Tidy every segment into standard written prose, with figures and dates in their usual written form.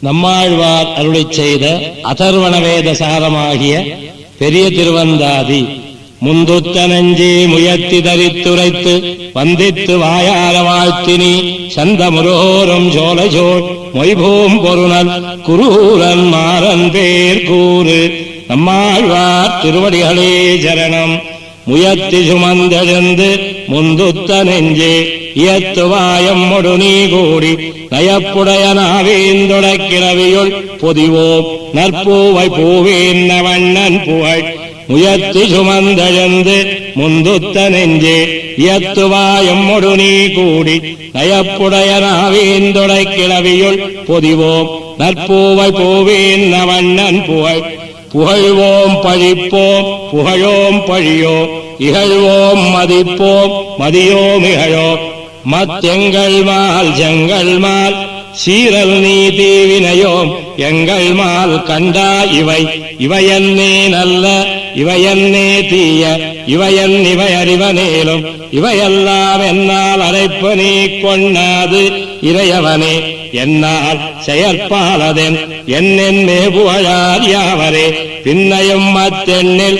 நம்மாழ்வார் அருளிச் செய்த அதர்வண வேத சாரமாகிய பெரிய திருவந்தாதி முந்துத்த நெஞ்சே முயத்தி தரித்துரைத்து வந்தித்து வாயார வாழ்த்தினி சந்தமுரோரும் சோழசோழ் மொய்பூம் பொருணல் குரூரன் மாறன் பேர் கூறு. நம்மாழ்வார் திருவடிகளே சரணம். முயத்தி சுமந்தெழுந்து முந்துத்த நெஞ்சே இயத்துவாயம் மொடுநீ கூடி நயப்புடைய நாவேந்தொடக்கிரவியுள் பொதிவோம் நற்பூவை பூவேன்ன வண்ணன் புகழ். முயத்தி சுமந்தெழுந்து முந்துத்த நெஞ்சே இயத்துவாயம் மொடுநீ கூடி நயப்புடைய நாவேந்தொடக்கிரவியுள் பொதிவோம் நற்பூவை பூவேன்ன வண்ணன் புகழ். புகழ்வோம் பழிப்போம் புகழோம் பழியோ இகழ்வோம் மதிப்போம் மதியோம் இகழோ மத்தெங்கள் மால் செங்கல் மால் சீரல் நீ தீவினையோம் எங்கள் மால் கண்டா இவை இவையன்னே நல்ல இவையன்னே தீய இவையன் இவை அறிவனேலும் இவையெல்லாம் என்னால் அரைப்பு நீ கொண்ணாது இறையவனே என்னால் செயற்பாலதென் என்னென் மிகுபுகழார் யாவரே பின்னையும் மத்தெண்ணில்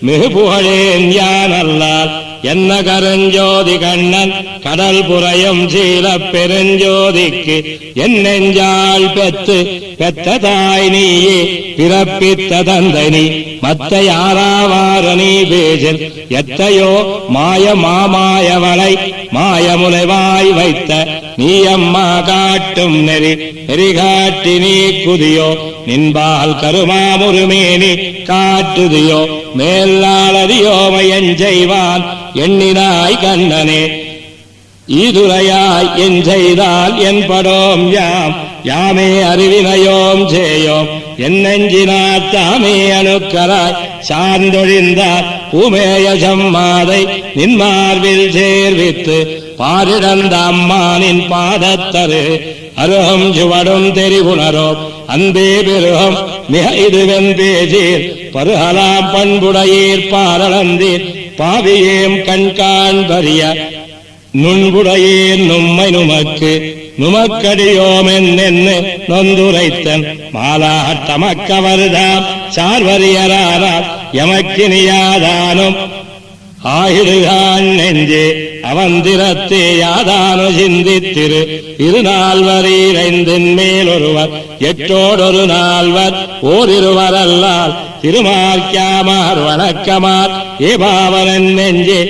மிகுபுகழேன் யான் அல்லால் என்ன கருஞ்சோதி கண்ணன் கடல் புறையும் சீல பெருஞ்சோதிக்கு என் நெஞ்சாள் பெத்து பெத்த தாய் நீயே பிறப்பித்த தந்தை நீ மத்த யாராவார நீ பேசில் எத்தையோ மாய மாமாயவளை மாயமுலைவாய் வைத்த நீ அம்மா காட்டும் நெறி நெறிகாட்டி நீ குதியோ நின்பால் கருமாமுருமேனி காட்டுதியோ மேலாளறியோமை என் செய்வான் எண்ணினாய் கண்ணனே ஈதுரையாய் என் செய்தால் என்படோம் யாம் யாமே அறிவினையோம் சேயோம் என் நெஞ்சினார் தாமே அணுக்கராய் சார்ந்தொழிந்தார் பூமேய சம்மாதை நின்மார்வில் சேர்வித்து பாரிடந்த அம்மானின் பாதத்தரு அருகம் சுவடும் தெரிவுணரோம் அன்பே பெருகம் மிக இதுவென் பேசீர் பருகலாம் பண்புடையீர் பாரளந்தீர் பாவியேம் கண்காண் பரிய நுண்புடையீர் நும்மை நுமக்கு நுமக்கடியோம் என்னென்னு நொந்துரைத்தன் மாலாட்டமக்கவர்தாம் சார்வரியரானார் எமக்கினியாதானும் ஆயிடுகான் நெஞ்சே அவந்திரத்தே யாதானு சிந்தித்திரு இருநால்வரீரைந்தின் மேல் ஒருவர் எட்டோடொரு நால்வர் ஓரிருவர் அல்லால் திருமார்க்காமார் வணக்கமார் ஏபாவனன் நெஞ்சே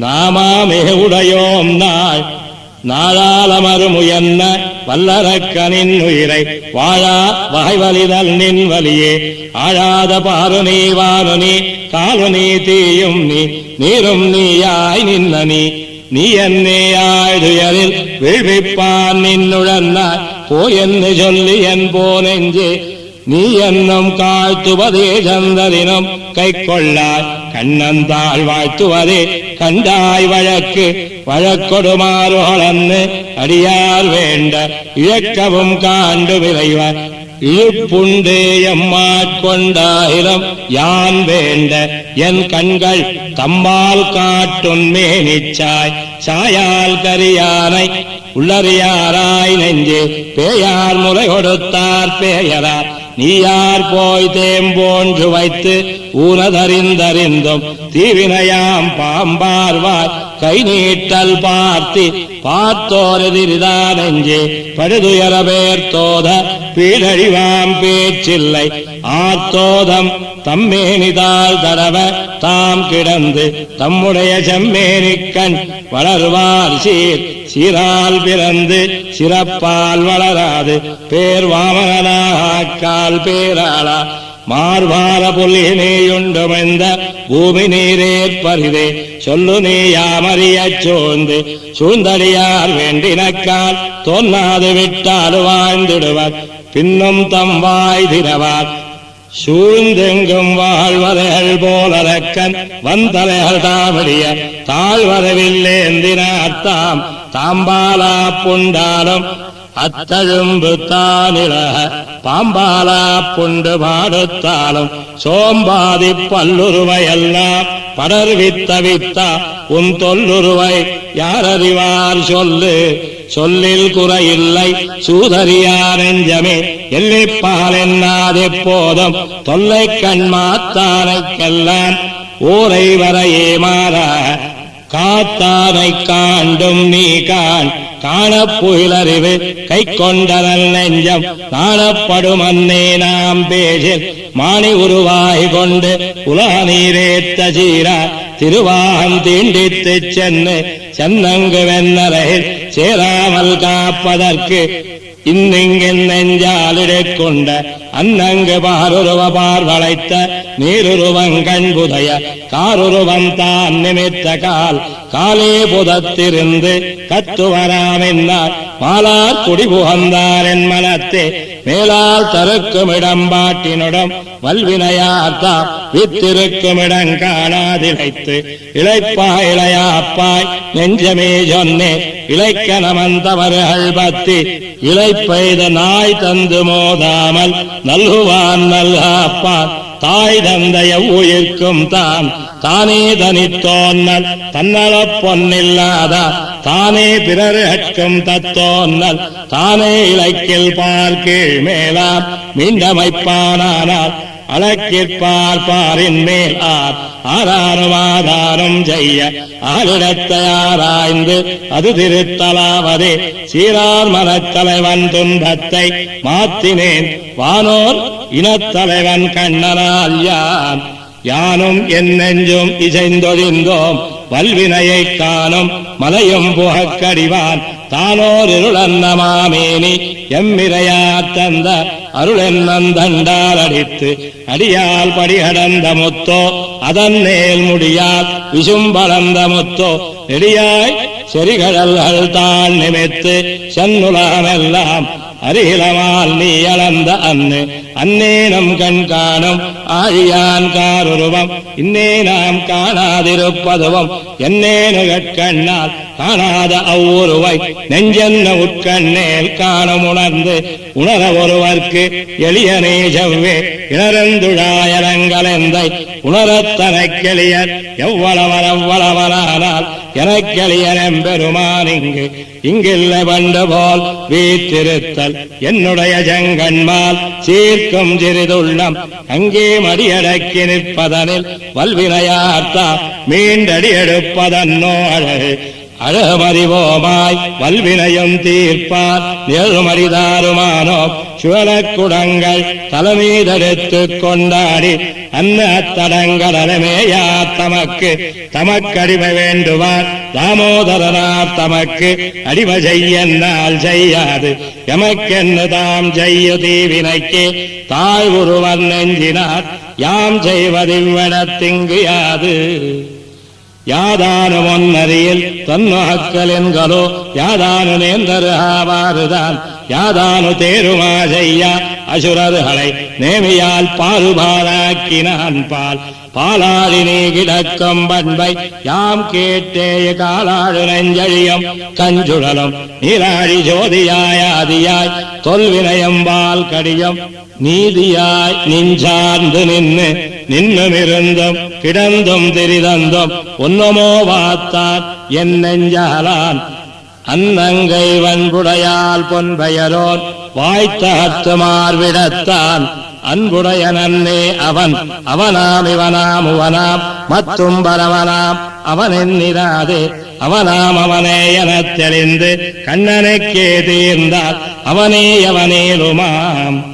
நாமாமே உடையோம் நாள் நாளாலமருமுயன்ன வல்லரக்கனின் உயிரை வாழா வகைவலிதல் நின் வலியே ஆழாத பாருநீ வாருநீ காலுநீ தீயும் நீ நீரும் நீயாய் நின்ன நீ என்னே ஆழ்துயரில் வீழ்விப்பான் நின்னுழன்னாய் போயென்னு சொல்லி என் போனெஞ்சே நீ என்னும் காழ்த்துவதே சந்தரினும் கை கொள்ளாய் கண்ணந்தாள் வாழ்த்துவதே கண்டாய் வழக்கு வழக்கொடுமாறுகளன்னு அடியார் வேண்ட இழக்கவும் காண்டு விரைவர் இழுப்புண்டே எம்மாட்கொண்டாயிரம் யான் வேண்ட என் கண்கள் தம்மால் காட்டும் மேனிச்சாய் சாயால் கரியானை உள்ளறியாராய் நெஞ்சே பேயார் முறை கொடுத்தார் பேயரார் நீயார் போய் தேம்போன்று வைத்து ஊனதறிந்தறிந்தும் தீவினையாம் பாம்பார்வாய் கை நீட்டல் பார்த்தி பார்த்தோரெதிரிதா நெஞ்சே படுதுயர பேர் தோத பீழழிவாம் பேச்சில்லை ஆத்தோதம் தம்மேனிதால் தடவ தாம் கிடந்து தம்முடைய செம்மேனிக்கண் வளர்வார் சீர் சீரால் பிறந்து சிறப்பால் வளராது பேர் வாமனாக்கால் பேராளா மார்பார புல்லினேயுண்டுமெந்த பூமி நீரேற்பரிதே சொல்லு நீ யாமறியச் சூழ்ந்து சூழ்ந்தடியார் வேண்டினக்கால் தோன்னாது விட்டால் வாழ்ந்திடுவர் பின்னும் தம் வாய் திரவார் சூழ்ந்தெங்கும் வாழ்வரைகள் போலரக்கன் வந்தலைகள் தாமடிய தாழ்வரவில்லேந்தினார் தாம்பாலா புண்டாலும் அத்தழும்பு தானிலக பாம்பாலா புண்டு பாடுத்தாலும் சோம்பாதி பல்லுருவையெல்லாம் படர்வித்த வித்தா உன் தொல்லுருவை யாரறிவார் சொல்லு சொல்லில் குறையில்லை சூதறியார் நெஞ்சமே எல்லிப்பால் என்னாதெப்போதும் தொல்லை கண்மாத்தானைக்கெல்லாம் ஊரை வரையே மாறா காத்தானை காண்டும் நீ காணப்புயிலறிவு கை கொண்டனல் நெஞ்சம் நாணப்படும் அன்னே நாம் பேசில் மாணி உருவாய் கொண்டு உலக நீரேத்த சீரா திருவாகம் தீண்டித்து சென்னங்கு வெண்ணரையில் சேராமல் காப்பதற்கு இன்னிங்கின் நெஞ்சாலிடக் கொண்ட அன்னங்கு பாருருவ பார்வளைத்த நீருருவங்கண்புதைய காருருவம் தான் நிமித்த காலே புதத்திருந்து கத்துவராமென்னார் மாலார் குடி புகந்தார் என் மனத்தே மேலால் தருக்குமிடம் பாட்டினுடம் வல்வினையாத்தா வித்திருக்குமிடம் காணாதிழைத்து இழைப்பாய் இளையாப்பாய் நெஞ்சமே சொன்னே இழைக்க நமந்தவர்கள் பத்தி இழைப்பெய்த நாய் தந்து மோதாமல் நல்குவான் நல்காப்பான் தாய் தந்தைய உயிர்க்கும் தானே தனித்தோன்னல் தன்னலப் பொன்னில்லாதா தானே பிறர்கட்கும் தத்தோன்னல் தானே இலக்கில் பார்க்கீழ் மேலாம் மீண்டமைப்பானால் அளக்கிற்பார் பாரின் மேல் ஆராரும் ஆதாரம் செய்ய ஆரிடத்தை ஆராய்ந்து அது திருத்தலாவதே சீரார் மனத்தலைவன் துன்பத்தை மாத்தினேன் வானோர் இனத்தலைவன் கண்ணனால் யானும் என் நெஞ்சும் இசைந்தொழிந்தோம் வல்வினையை காணும் மலையும் புகக்கடிவான் தானோர் இருளன்னமாமேனி எம்மிரையா தந்த அருளென்னந்தண்டால் அடித்து அடியால் படிகடந்த முத்தோ அதன் மேல் முடியால் விசும்பளந்த முத்தோ நெடியாய் செறிகடல்கள் தான் நிமித்து சென்னுலகமெல்லாம் அருகிலமால் நீ அளந்த அன்னே நம் கண் காணும் ஆழியான் காருருவம் இன்னே நாம் காணாதிருப்பதுவும் என்னேனு கண்ணால் காணாத அவ்வுருவை நெஞ்சென்ன உட்கண்ணேல் காணும் உணர ஒருவர்க்கு எளியனே செவ்வே இணரந்துழாயரங்கலெந்தை உணரத்தனக்கெளியர் எவ்வளவரவ்வளவரானால் எனக்கெளியனெம்பெருமான் இங்கில்லை பண்டு போல் வீத்திருத்தல் என்னுடைய ஜங்கன்மால் சீர்க்கும் சிறிதுள்ளம் அங்கே மடியடக்கி நிற்பதனில் வல்வினையார்த்தா மீண்டடி எடுப்பதன்னோ அழகுமறிவோமாய் வல்வினையும் தீர்ப்பார் நிழல்மறிதாருமானோ சுழலக்குடங்கள் தலைமீதெடுத்துக் கொண்டாடி அத்தடங்கள் அலமேயா தமக்கடிமை வேண்டுவார் தாமோதரனார் தமக்கு அடிமை செய்யனால் செய்யாது எமக்கென்னு தாம் செய்ய தீவினைக்கு தாய் ஒருவர் நெஞ்சினார் யாம் செய்வதிவ்வனத்திங்கு யாது யாதானு முன்னறியில் தன்மக்களின்களோ யாதானு நேர்ந்தருகாவாறுதான் யாதானு தேருமா செய்ய அசுரர்களை நேமியால் பாலுபாலாக்கினான் பாலாடி நீ கிடக்கும் பண்பை யாம் கேட்டேய காலாடு நெஞ்சழியும் கஞ்சுழலும் நீராழி ஜோதியாய் ஆதியாய் தொல்வினயம்பால் கடியம் நீதியாய் நின்றார்ந்து நின்னுமிருந்தும் கிடந்தும் திரிதந்தும் ஒன்னமோ வாத்தான் என் நெஞ்சாலான் அன்னங்கை வன்புடையால் பொன்பெயரோன் வாய்த்தகத்து மார்விடத்தான் அன்புடைய நன்னே அவனாம் இவனாம் உவனாம் மத்தும் பரவனாம் அவன் எண்ணிராதே அவனாம் அவனே எனத் தெளிந்து கண்ணனுக்கே தீர்ந்தால் அவனே அவனேலுமாம்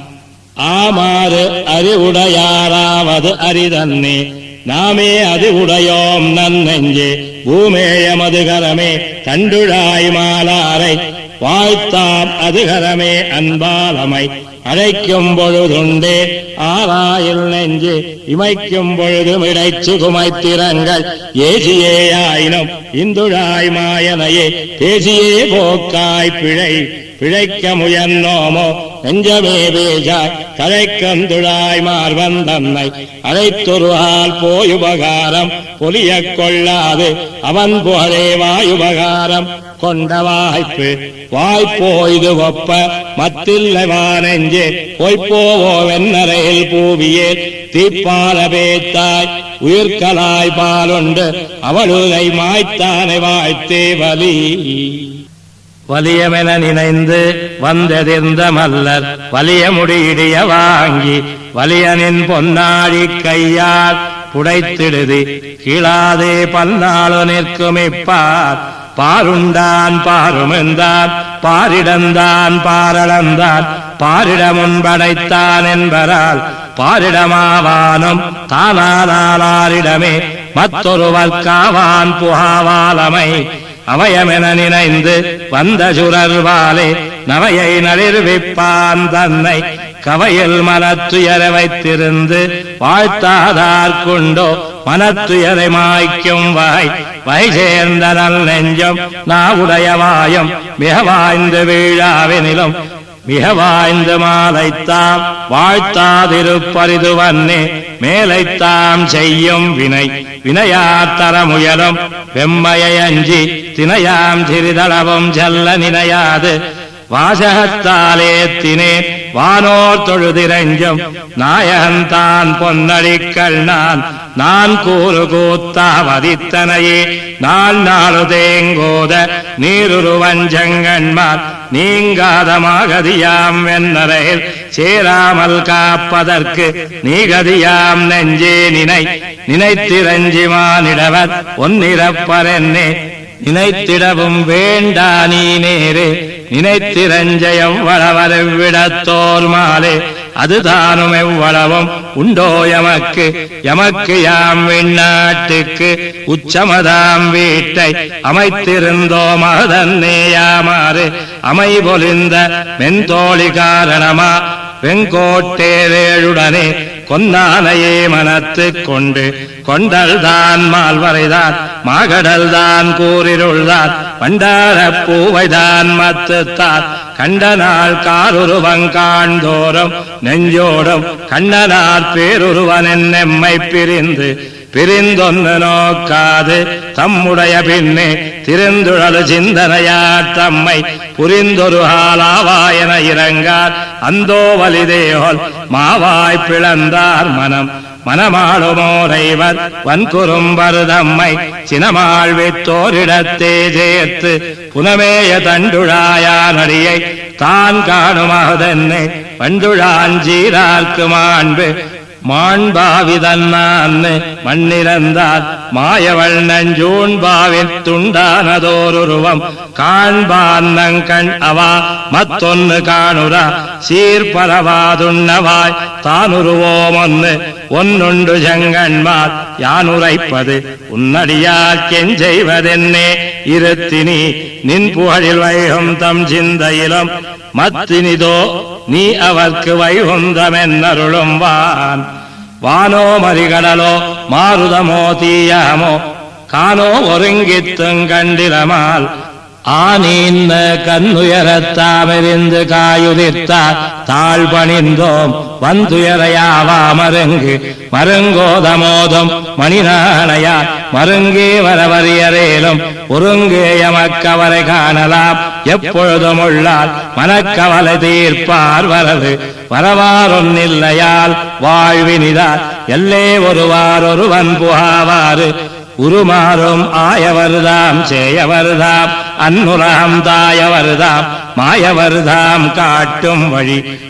ஆமாறு அறிவுடையாராவது அரிதன்னே நாமே அது உடையோம் நன்னெஞ்சே பூமேய மதுகரமே தண்டுழாய் மாலாரை வாழ்த்தாம் அதுகரமே அன்பாலமை அழைக்கும் பொழுதுண்டே ஆராயில் நெஞ்சு இமைக்கும் பொழுதும் இடைச்சு குமைத்திரங்கள் ஏசியேயாயினும் இந்துழாய் மாயனையே பேசியே போக்காய் பிழை பிழைக்க முயன்னோமோ நெஞ்சமே பேஜாய் தழைக்கந்துழாய் மார்வன் தன்னை அழைத்தொருவால் போயுபகாரம் பொலிய கொள்ளாது அவன் புகழே வாயுபகாரம் கொண்ட வாய்ப்போய்து ஒப்ப மத்தில்லை நெஞ்சே பொய்ப்போவோ வெண்ணறையில் பூவியே தீப்பால பேத்தாய் உயிர்கலாய் பாலுண்டு அவளுதை மாய்த்தானை வாழ்த்தே வலியமென நினைந்து வந்தெதிர்ந்த மல்லர் வலிய முடியிடிய வாங்கி வலியனின் பொன்னாழி கையால் புடைத்திடுதி கீழாதே பல்நாளு நிற்குமிப்பார் பாருண்டான் பாருமென்றான் பாரிடந்தான் பாரளந்தான் பாரிட முன்படைத்தான் என்பரால் பாரிடமாவானும் தானாரிடமே மற்றொருவர் காவான் புகாவாலமை அவயமென நினைந்து வந்த சுரர்வாலே நவையை நளிர்விப்பான் தன்னை கவையில் மனத்துயர வைத்திருந்து வாழ்த்தாதார் கொண்டோ மனத்துயரை மாய்க்கும் வாய் சேர்ந்த நல் நெஞ்சம் நாவுடைய வாயம் மிக வாய்ந்து வீழாவினிலும் மிக வாய்ந்து மாலைத்தாம் வாழ்த்தாதிருப்பரிதுவன்னே மேலைத்தாம் செய்யும் வினையாத்தர முயலும் வெம்மையை அஞ்சி தினையாம் சிறிதளவும் செல்ல நினையாது வாசகத்தாலே தினேன் வானோர் தொழுதிரஞ்சும் நாயகன்தான் பொன்னடிக்கள் நான் கூறு கூத்தாவதித்தனையே நாளு தேங்கோத நீருருவஞ்சங்கண்மார் நீங்காத மாகதியாம் வெண்ணறையில் சேராமல் காப்பதற்கு நீகதியாம் நெஞ்சே நினைத்திரஞ்சிமானிடவர் ஒன்னிரப்பரென்னே நினைத்திடவும் வேண்டா நீ நேரே நினைத்திரஞ்சயம் வளவரவிடத்தோர் மாலே அதுதானும் எவ்வளவும் உண்டோ எமக்கு யாம் விண்ணாட்டுக்கு உச்சமதாம் வீட்டை அமைத்திருந்தோம் அதன்னேயாமாறு அமை பொலிந்த மென்தோழி காரணமா வெங்கோட்டேரேழுடனே கொன்னானையே மனத்து கொண்டல்தான் மால்வரைதான் மாகடல்தான் கூறிருள்தான் பண்டார பூவைதான் மத்துத்தான் கண்ட நாள் காருருவங்காண்தோறும் நெஞ்சோடும் கண்ணனார் பேருருவன் என்னெம்மை பிரிந்தொன்னு நோக்காது தம்முடைய பின்னே திருந்துழலு சிந்தனையார் தம்மை புரிந்தொரு ஆளாவாயன இறங்கார் அந்தோ வலிதேகோல் மாவாய் பிளந்தார் மனமாளுமோரைவர் வன்குறும்பரு தம்மை சினமாழ்வித்தோரிடத்தே சேர்த்து புனமேய தண்டுழாயானடியை தான் காணுமாதென்னை வண்டுழாஞ்சீரார்க்கு மாண்பாவிதன்னான்னு மண்ணிறந்தால் மாயவள் நஞ்சூண்பாவின் துண்டானதோருருவம் காண்பான்னங்கண் அவா மத்தொன்னு காணுரா சீர்பரவாதுண்ணவாய் தானுருவோம் ஒன்னுண்டு செங்கண்மார் யானுரைப்பது உன்னடியார் கெஞ்செய்வதென்னே இருத்தினி நின் புகழில் வைகும் தம் சிந்தையிலும் மத்தினிதோ நீ அவர்க்கு வைகுந்தமென்னருளும் வானோ மறிகடலோ மாருதமோ தீயமோ கானோ ஒருங்கித்துங் கண்டிலமால் ஆனீன்ன கண்ணுயரத்தாமெறிந்து காயுதிர்த்தார் தாழ்பணிந்தோம் வந்துயரையாவா மருங்கோதமோதும் மணிநாணையார் மருங்கே வரவரியரேலும் ஒருங்கே எமக்கவரை காணலாம் எப்பொழுதும் உள்ளால் மனக்கவலை தீர்ப்பார் வரவாரொன்னில்லையால் வாழ்வினிதார் எல்லே ஒருவன் புகாவாறு உருமாறும் ஆயவர்தாம் சேயவர்தாம் அன்னுராம் தாயவர்தாம் மாயவர்தாம் காட்டும்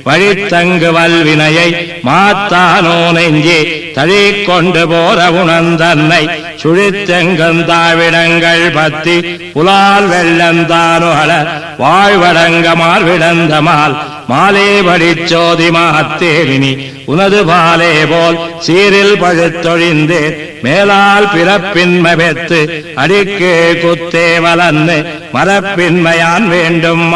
வழித்தங்கு வல்வினையை மாத்தானோ நெஞ்சே தழிக்கொண்டு போற உணர்ந்தன்னை சுழித்தெங்கந்தாவிடங்கள் பத்தி புலால் வெள்ளந்தானுகள வாழ்வடங்க மார்விடந்தமால் மாலே படிச்சோதி மாத்தேவினி உனது பாலே போல் சீரில் பழுத்தொழிந்தே மேலால் பிறப்பின்மை பெத்து அடிக்கே குத்தே வளர்ந்து மரப்பின்மையான் வேண்டும்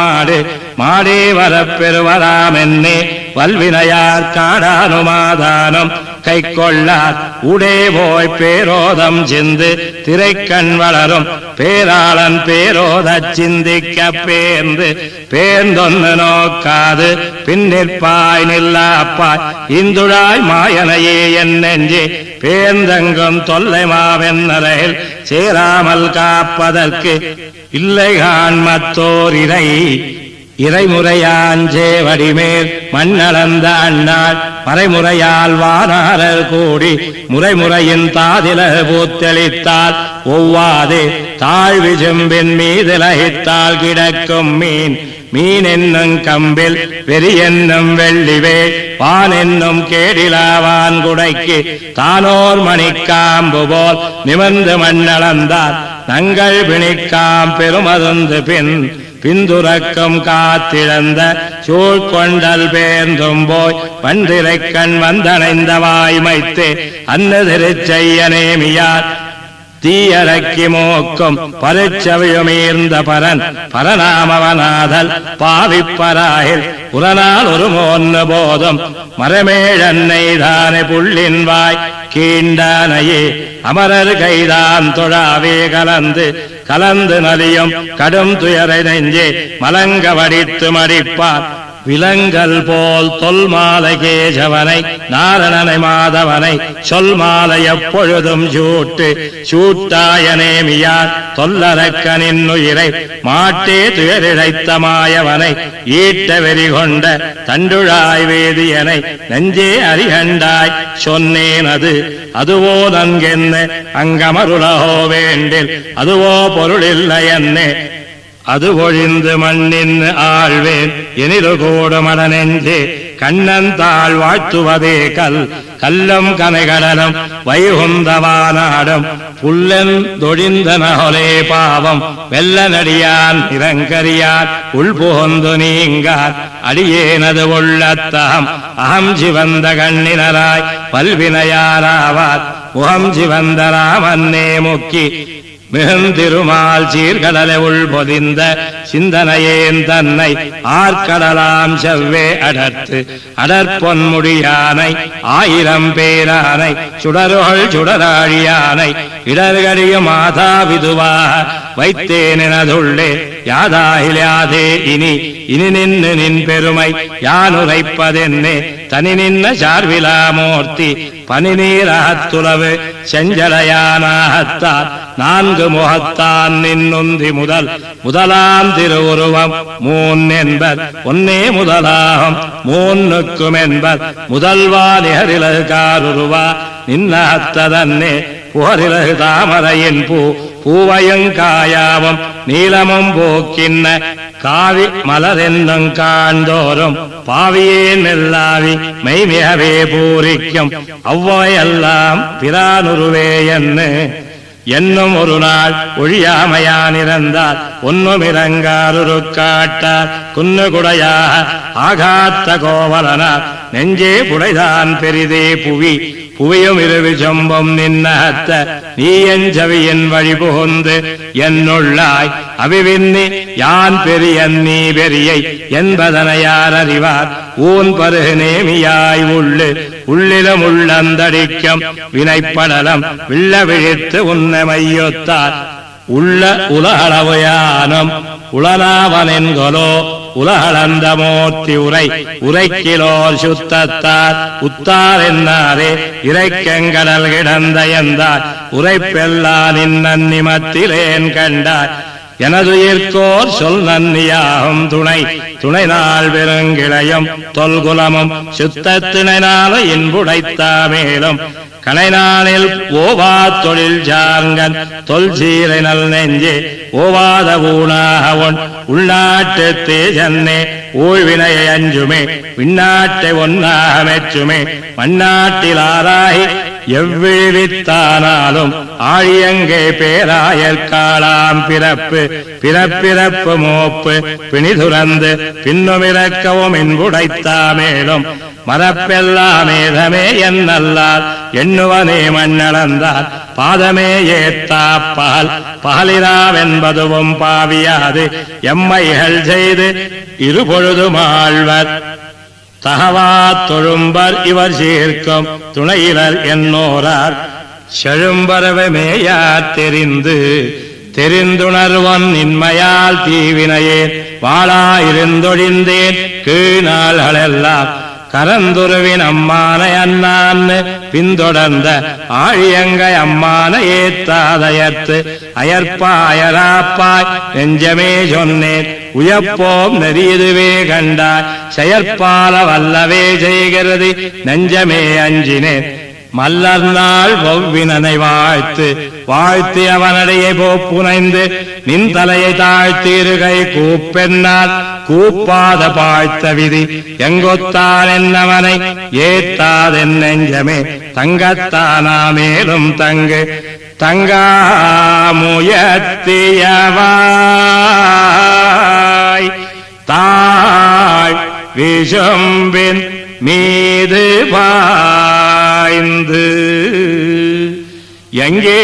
மாடே வரப்பெறுவராம் என்னே வல்வினையார் காடானுமாதானம் கை கொள்ளார் உடே போய் பேரோதம் சிந்து திரைக்கண் வளரும் பேராளன் பேரோதச் சிந்திக்க பேர்ந்து பேர்ந்தொன்னு நோக்காது பின்னிற்பாய் நில்லாப்பாய் இந்துழாய் மாயனையே என் நெஞ்சே பேர்ந்தெங்கும் தொல்லை மாவென்னரையில் சேராமல் காப்பதற்கு இல்லைகான் மத்தோர் இறைமுறையாஞ்சே வடிமேல் மண்ணளந்த அண்ணாள் மறைமுறையால் வானாரர் கூடி முறைமுறையின் தாதில பூத்தெளித்தால் ஒவ்வாதே தாழ்வி செம்பின் மீதிலகித்தால் கிடக்கும் மீன் என்னும் கம்பில் வெறி என்னும் வெள்ளிவே வான் என்னும் கேடிலாவான் குடைக்கு தானோர் மணிக்காம்பு போல் நிமிர்ந்து மண்ணளந்தார் நங்கள் பிணிக்காம் பெருமருந்து பிந்துரக்கம் காத்திழந்த சூழ்கொண்டல் பேர்ந்தும் போய் பன்றிரைக்கண் வந்தணைந்த வாய்மைத்து அன்னதிருச்செய்யனேமியார் தீயரக்கி மோக்கும் பரிச்சவியுமீர்ந்த பரநாமவனாதல் பாவிப்பராயில் உரனால் ஒரு மோன்னு போதும் மரமேழன்னை தானே புள்ளின் வாய் கீண்டானையே அமரர் கைதான் தொழாவே கலந்து நலியும் கடும் துயரை நெஞ்சே மலங்க வடித்து மடிப்பார் விலங்கல் போல் தொல்மாலை கேசவனை நாரணனை மாதவனை சொல் மாலை எப்பொழுதும் சூட்டாயனேமியார் தொல்லரக்கனின் உயிரை மாட்டே துயரிழைத்த மாயவனை ஈட்ட வெறி கொண்ட தண்டுழாய் வேதியனை நெஞ்சே அறிகண்டாய் சொன்னேன் அதுவோ நன்கென்ன அங்கமருளகோ வேண்டில் அதுவோ பொருளில்லை என்னே அது ஒழிந்து மண்ணின் ஆழ்வேன் எனிரு கூட மடனெஞ்சே கண்ணன் தாழ் வாழ்த்துவதே கல்லும் கனைகடலும் வைகுந்தவானாடும் புல்லன் தொழிந்த நகொலே பாவம் வெள்ள நடியான் நிரங்கரியான் உள்புகுந்து நீங்கார் அடியேனது உள்ளத்தகம் அகம் சிவந்த கண்ணினராய் பல்வினையாராவார் முகம் சிவந்த ராமன்னே முக்கி மிகுந்திருமால் சீர்கடலை உள்பொதிந்த சிந்தனையேன் தன்னை ஆர்கடலாம் செவ்வே அடற்பொன்முடியானை ஆயிரம் பேரானை சுடருகள் சுடராழியானை இடர்கடியும் மாதா விதுவாக வைத்தேனதுள்ளே யாதாயிலாதே இனி நின்று நின் பெருமை யானுரைப்பதென்னே தனி நின்ன சார்விலாமூர்த்தி பனிநீரகத்துளவு செஞ்சடையானாகத்தார் நான்கு முகத்தான் நின்னுந்தி முதலாம் திருவுருவம் மூன் என்பர் ஒன்னே முதலாகும் மூன்னுக்கும் என்பர் முதல்வா நிகரிலகு காருருவா நின்னகத்ததன்னே புகரிலகு தாமரையின் பூவையங்காயாவும் நீளமும் போக்கின்ன காவி மலரென்னும் காண்தோறும் பாவியே நெல்லாவி மெய்மிகவே பூரிக்கும் அவ்வையெல்லாம் பிரானுருவே என்னும் ஒரு நாள் ஒழியாமையானிருந்தால் ஒன்னும் இறங்காருரு காட்டார் குன்னுகுடையாக ஆகாத்த கோவலனார் நெஞ்சே புடைதான் பெரிதே புவியும் இருவி சொம்பம் நின்னகத்த நீ என் செவியின் வழி புகுந்து என்னுள்ளாய் அவிவின்னி யான் பெரியன் நீ பெரியை என்பதனை யார் அறிவார் ஊன் பருகு நேமியாய் உள்ளிலும் உள்ளந்தடிக்கும் வினைப்படலம் வில்ல விழித்து உன்னமையொத்தார் உள்ள உலகளவு யானும் உளனாவனென்கொலோ உலகளந்த மூர்த்தி உரைக்கிலோர் சுத்தத்தார் உத்தார் என்னாரே இறைக்கெங்கடல் கிடந்த எந்தார் உரைப்பெல்லா நின்னன்னிமத்திலேன் கண்டார் எனதுயிர்கோர் சொல் நன்னியாகும் துணை நாள் பெருங்கிளையும் தொல்குலமும் சுத்தத்தினால இன்புடைத்தா மேலும் கனைநாளில் ஓவா தொழில் சார்கன் தொல் சீரை நல் நெஞ்சே ஓவாத ஊனாகவன் உள்நாட்டு தேஜன்னே ஊழ்வினையை அஞ்சுமே விண்ணாட்டை ஒன்னாக மெச்சுமே மண்ணாட்டில் ஆராய் எவ்விழித்தானாலும் ஆழியங்கே பேராயற்காளாம் பிறப்பிறப்பு மோப்பு பிணிதுறந்து பின்னுமிறக்கவும் என்புடைத்தா மேலும் மரப்பெல்லாமேதமே என்னல்லால் எண்ணுவனே மண்ணளந்தால் பாதமே ஏத்தாப்பால் பகலிராவென்பதுவும் பாவியாது எம்மைகள் செய்து இருபொழுதுமாழ்வர் தகவா தொழும்பர் இவர் சேர்க்கும் துணையிலர் என்னோரார் செழும்பரவமேயார் தெரிந்துணர்வன் இன்மையால் தீவினையேன் வாழாயிருந்தொழிந்தேன் கீழ்நாள்களெல்லாம் கரந்துருவின் அம்மானை அண்ணான்னு பின்தொடர்ந்த ஆழியங்கை அம்மான ஏத்தாதயத்து அயற்பாயராப்பாய் நெஞ்சமே சொன்னேன் உயப்போம் நெறியதுவே கண்டாய் செயற்பால வல்லவே செய்கிறது நெஞ்சமே அஞ்சினேன் மல்லர் நாள் ஒவ்வினனை வாழ்த்தி அவனடையை போப்புனைந்து நின் தலையை தாழ்த்தீருகை கூப்பென்னால் கூப்பாத பாழ்த்த விதி எங்கொத்தான் என்னவனை ஏத்தாதென் நெஞ்சமே தங்கத்தானா மேலும் தங்காமுயத்தியவாய் தாழ் விஷம்பின் மீது பாய்ந்து எங்கே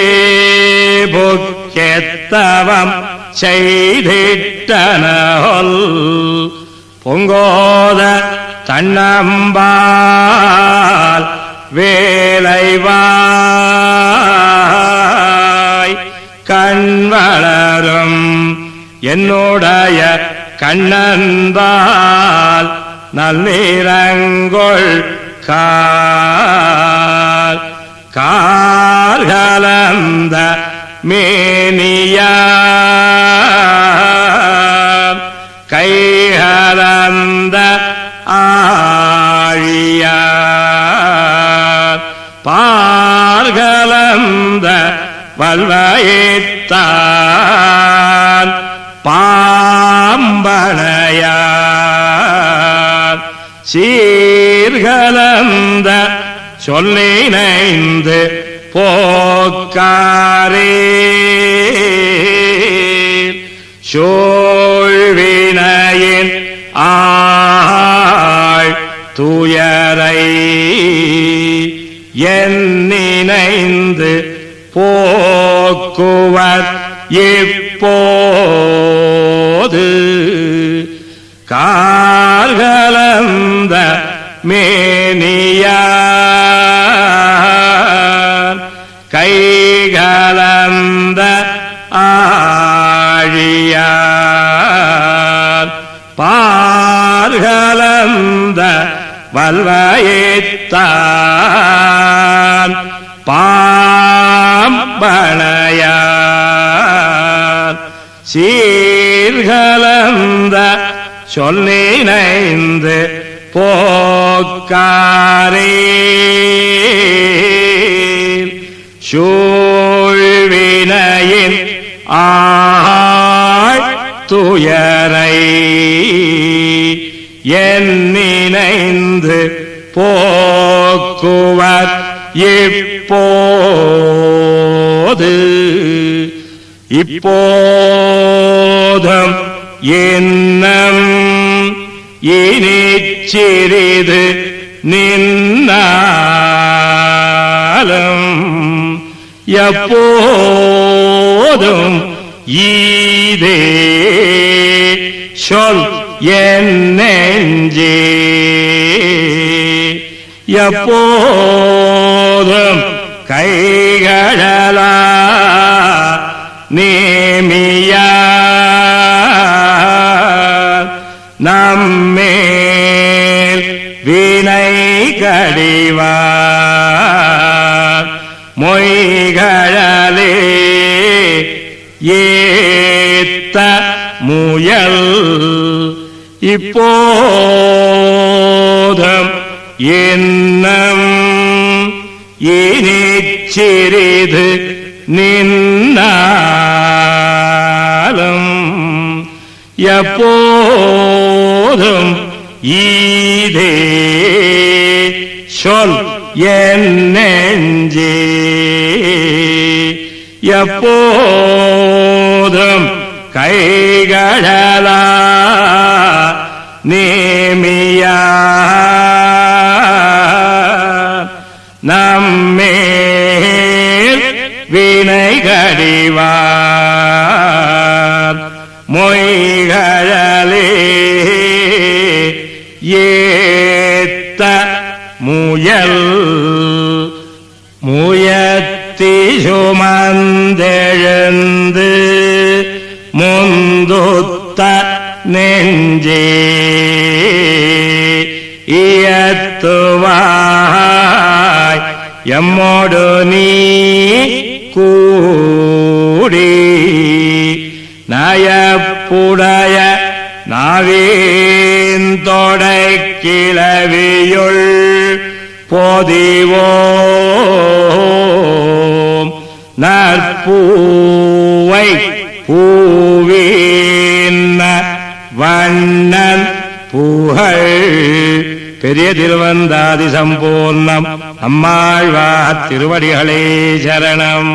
பொக்கெத்தவம் செய்திட்டனொல் பொங்கோத தன்னம்பால் வேலைவாய் கண் வளரும் என்னுடைய கண்ணன்பால் நல்லிரங்கொள் கார்கலந்த மேனியார் கைகலந்த ஆழியார் பார்கலந்த வல்வயித்தான் பாம்பனையார் சீர்கலந்த சொல்லினைந்து போக்காரே சோழ்வினையின் ஆள் துயரை எண்ணினைந்து போக்குவர் இப்போது கார்கலந்த மேனியார் கைகலந்த ஆழியார் பார்கலந்த வல்வயித்தான் பாம்பனையார் சீர்கலந்த சொல்லினைந்து போக்காரே சூழ்வினையின் ஆள் துயரை எண்ணினைந்து போக்குவர் இப்போதும் இன்னம் இனிச்சிறிது நின்னாலும் எப்போதும் ஈதே சொல் என் நெஞ்சே எப்போதும் கைகளா நேமியார் நம்மேல் வினை கடிவார் மொய்களே ஏத்த முயல் இப்போதும் இன்னம் இனிச்சிறிது நின்னாலும் எப்போதும் ஈதே சொல் என் நெஞ்சே எப்போதும் கைகளா நேமியார் நம்மேல் வினை கடிவார் மொய்களே ஏத்த முயத்த முயல் முயத்தி சுமந்தெழுந்து முந்துத்த நெஞ்சே இயத்துவாய் எம்மோடு நீ கூடி நயப்புடைய நாவேந்தொடை கிளவியுள் போதிவோம் நற்பூவை பூவின்ன வண்ணன் புகழ் பெரிய திருவந்தாதி சம்பூர்ணம் அம்மாழ்வார் திருவடிகளே சரணம்.